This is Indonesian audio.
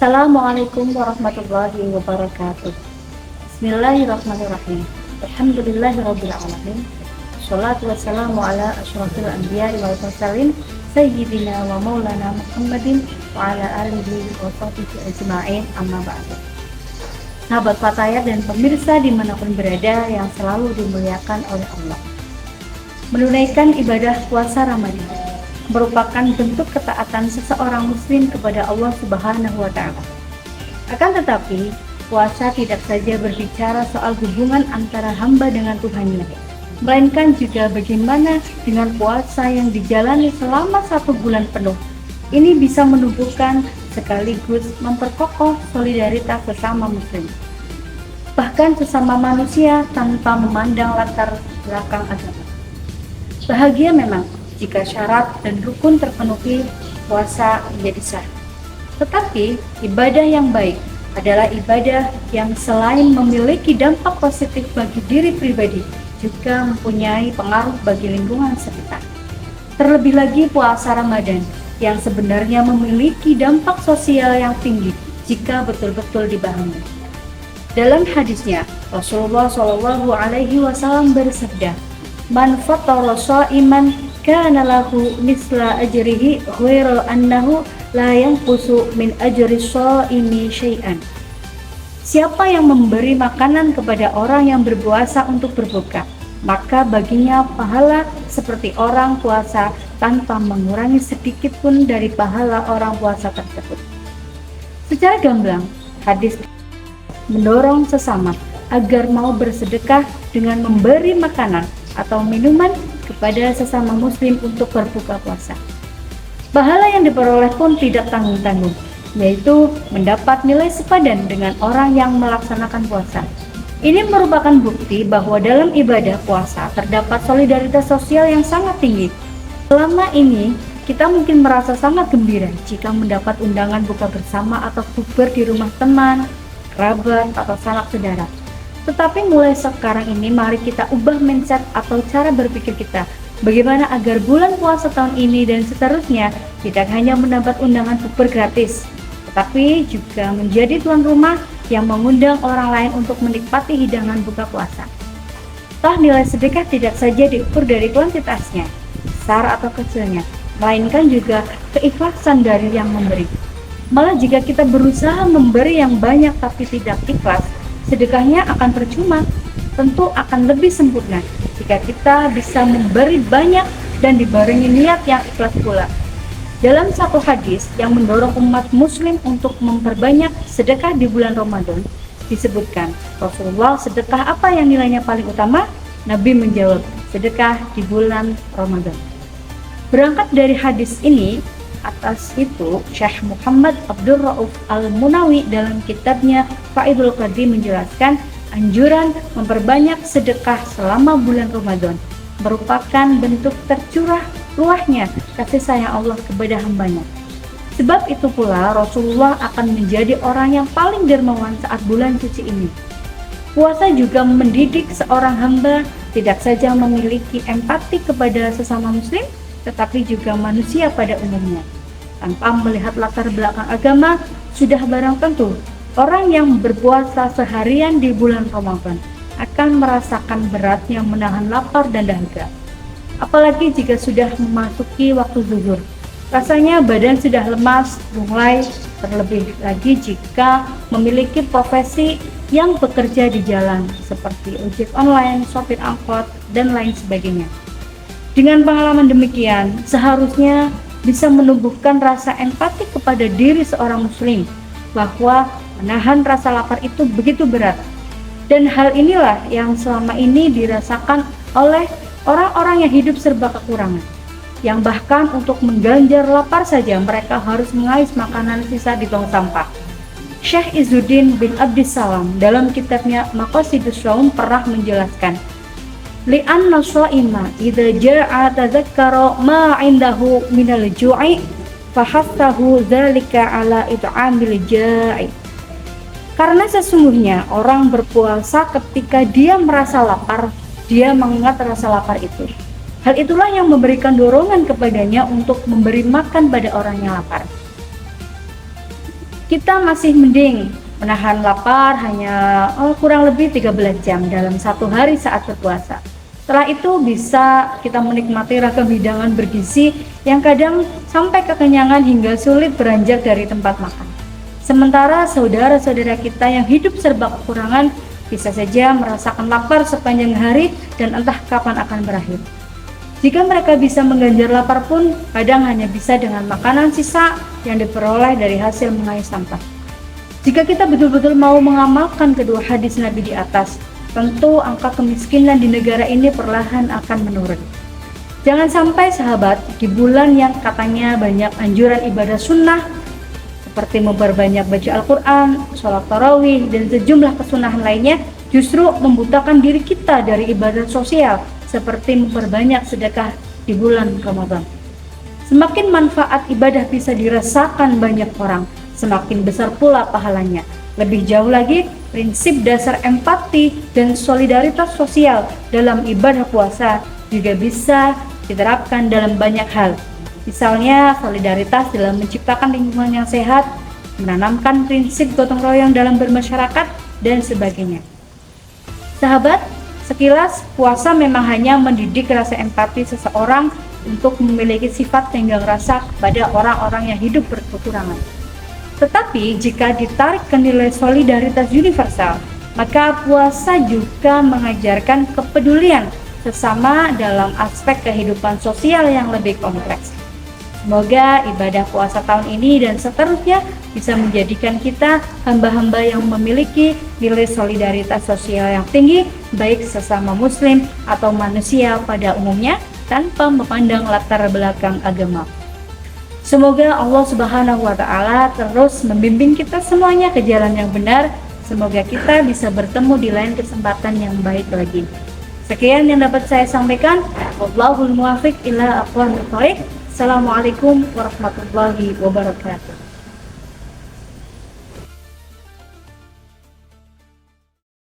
Assalamualaikum warahmatullahi wabarakatuh. Bismillahirrahmanirrahim. Alhamdulillahirabbil alamin. Shalatu wassalamu ala asyrofil anbiya'i wal mursalin sayyidina wa maulana Muhammadin wa ala alihi wa sahbihi ajma'in, amma ba'du. Sahabat Fatayat dan pemirsa dimanapun berada yang selalu dimuliakan oleh Allah, menunaikan ibadah puasa Ramadan merupakan bentuk ketaatan seseorang muslim kepada Allah Subhanahu wa Ta'ala. Akan tetapi, puasa tidak saja berbicara soal hubungan antara hamba dengan Tuhannya, melainkan juga bagaimana dengan puasa yang dijalani selama 1 bulan penuh. Ini bisa menumbuhkan sekaligus memperkokoh solidaritas sesama muslim, bahkan sesama manusia tanpa memandang latar belakang agama. Bahagia memang jika syarat dan rukun terpenuhi, puasa menjadi sah. Tetapi ibadah yang baik adalah ibadah yang selain memiliki dampak positif bagi diri pribadi, juga mempunyai pengaruh bagi lingkungan sekitar. Terlebih lagi puasa Ramadan yang sebenarnya memiliki dampak sosial yang tinggi jika betul-betul dipahami. Dalam hadisnya, Rasulullah SAW bersabda, "Man fattara sha'iman kana lahu misla ajrihi ghairu annahu la yanqusu min ajri shaimi syai'an." Siapa yang memberi makanan kepada orang yang berpuasa untuk berbuka, maka baginya pahala seperti orang puasa tanpa mengurangi sedikit pun dari pahala orang puasa tersebut. Secara gamblang, hadis mendorong sesama agar mau bersedekah dengan memberi makanan atau minuman kepada sesama muslim untuk berbuka puasa. Pahala yang diperoleh pun tidak tanggung-tanggung, yaitu mendapat nilai sepadan dengan orang yang melaksanakan puasa. Ini merupakan bukti bahwa dalam ibadah puasa terdapat solidaritas sosial yang sangat tinggi. Selama ini, kita mungkin merasa sangat gembira jika mendapat undangan buka bersama atau bukber di rumah teman, kerabat, atau sanak saudara. Tetapi mulai sekarang ini mari kita ubah mindset atau cara berpikir kita. Bagaimana agar bulan puasa tahun ini dan seterusnya tidak hanya mendapat undangan bukber gratis, tetapi juga menjadi tuan rumah yang mengundang orang lain untuk menikmati hidangan buka puasa. Toh nilai sedekah tidak saja diukur dari kuantitasnya, besar atau kecilnya, melainkan juga keikhlasan dari yang memberi. Malah jika kita berusaha memberi yang banyak tapi tidak ikhlas, sedekahnya akan percuma. Tentu akan lebih sempurna jika kita bisa memberi banyak dan dibarengi niat yang ikhlas pula. Dalam satu hadis yang mendorong umat muslim untuk memperbanyak sedekah di bulan Ramadan, disebutkan Rasulullah, sedekah apa yang nilainya paling utama? Nabi menjawab, sedekah di bulan Ramadan. Berangkat dari hadis ini, atas itu Syekh Muhammad Abdul Rauf Al-Munawi dalam kitabnya Faidul Qadri menjelaskan anjuran memperbanyak sedekah selama bulan Ramadan merupakan bentuk tercurah luahnya kasih sayang Allah kepada hambanya. Sebab itu pula Rasulullah akan menjadi orang yang paling dermawan saat bulan suci ini. Puasa juga mendidik seorang hamba tidak saja memiliki empati kepada sesama muslim, tetapi juga manusia pada umumnya. Tanpa melihat latar belakang agama, sudah barang tentu orang yang berpuasa seharian di bulan Ramadan akan merasakan beratnya menahan lapar dan dahaga. Apalagi jika sudah memasuki waktu zuhur, rasanya badan sudah lemas, mulai terlebih lagi jika memiliki profesi yang bekerja di jalan seperti ojek online, sopir angkot, dan lain sebagainya. Dengan pengalaman demikian, seharusnya bisa menumbuhkan rasa empati kepada diri seorang muslim bahwa menahan rasa lapar itu begitu berat. Dan hal inilah yang selama ini dirasakan oleh orang-orang yang hidup serba kekurangan, yang bahkan untuk mengganjar lapar saja mereka harus mengais makanan sisa di tong sampah. Syekh Izzuddin bin Abdissalam dalam kitabnya Maqasidus Shaum pernah menjelaskan, li'anna shaima idza ja'a tadzakkara ma 'indahu minal ju'i fahassahu dzalika 'ala it'amil ja'i. Karena sesungguhnya orang berpuasa ketika dia merasa lapar, dia mengingat rasa lapar itu. Hal itulah yang memberikan dorongan kepadanya untuk memberi makan pada orang yang lapar. kita masih mending menahan lapar hanya kurang lebih 13 jam dalam satu hari saat berpuasa. Setelah itu bisa kita menikmati ragam hidangan bergizi yang kadang sampai kekenyangan hingga sulit beranjak dari tempat makan. Sementara saudara-saudara kita yang hidup serba kekurangan bisa saja merasakan lapar sepanjang hari dan entah kapan akan berakhir. Jika mereka bisa mengganjar lapar pun, kadang hanya bisa dengan makanan sisa yang diperoleh dari hasil mengais sampah. Jika kita betul-betul mau mengamalkan kedua hadis Nabi di atas, tentu angka kemiskinan di negara ini perlahan akan menurun. Jangan sampai sahabat, di bulan yang katanya banyak anjuran ibadah sunnah, seperti memperbanyak baca Al-Quran, sholat tarawih, dan sejumlah kesunahan lainnya, justru membutakan diri kita dari ibadah sosial, seperti memperbanyak sedekah di bulan Ramadan. Semakin manfaat ibadah bisa dirasakan banyak orang, semakin besar pula pahalanya. Lebih jauh lagi, prinsip dasar empati dan solidaritas sosial dalam ibadah puasa juga bisa diterapkan dalam banyak hal. Misalnya, solidaritas dalam menciptakan lingkungan yang sehat, menanamkan prinsip gotong royong dalam bermasyarakat, dan sebagainya. Sahabat, sekilas puasa memang hanya mendidik rasa empati seseorang untuk memiliki sifat tenggang rasa kepada orang-orang yang hidup berkekurangan. Tetapi jika ditarik ke nilai solidaritas universal, maka puasa juga mengajarkan kepedulian sesama dalam aspek kehidupan sosial yang lebih kompleks. Semoga ibadah puasa tahun ini dan seterusnya bisa menjadikan kita hamba-hamba yang memiliki nilai solidaritas sosial yang tinggi, baik sesama muslim atau manusia pada umumnya, tanpa memandang latar belakang agama. Semoga Allah Subhanahu wa Ta'ala terus membimbing kita semuanya ke jalan yang benar. Semoga kita bisa bertemu di lain kesempatan yang baik lagi. Sekian yang dapat saya sampaikan. Wallahul muwaffiq ila aqwamit thoriq. Assalamualaikum warahmatullahi wabarakatuh.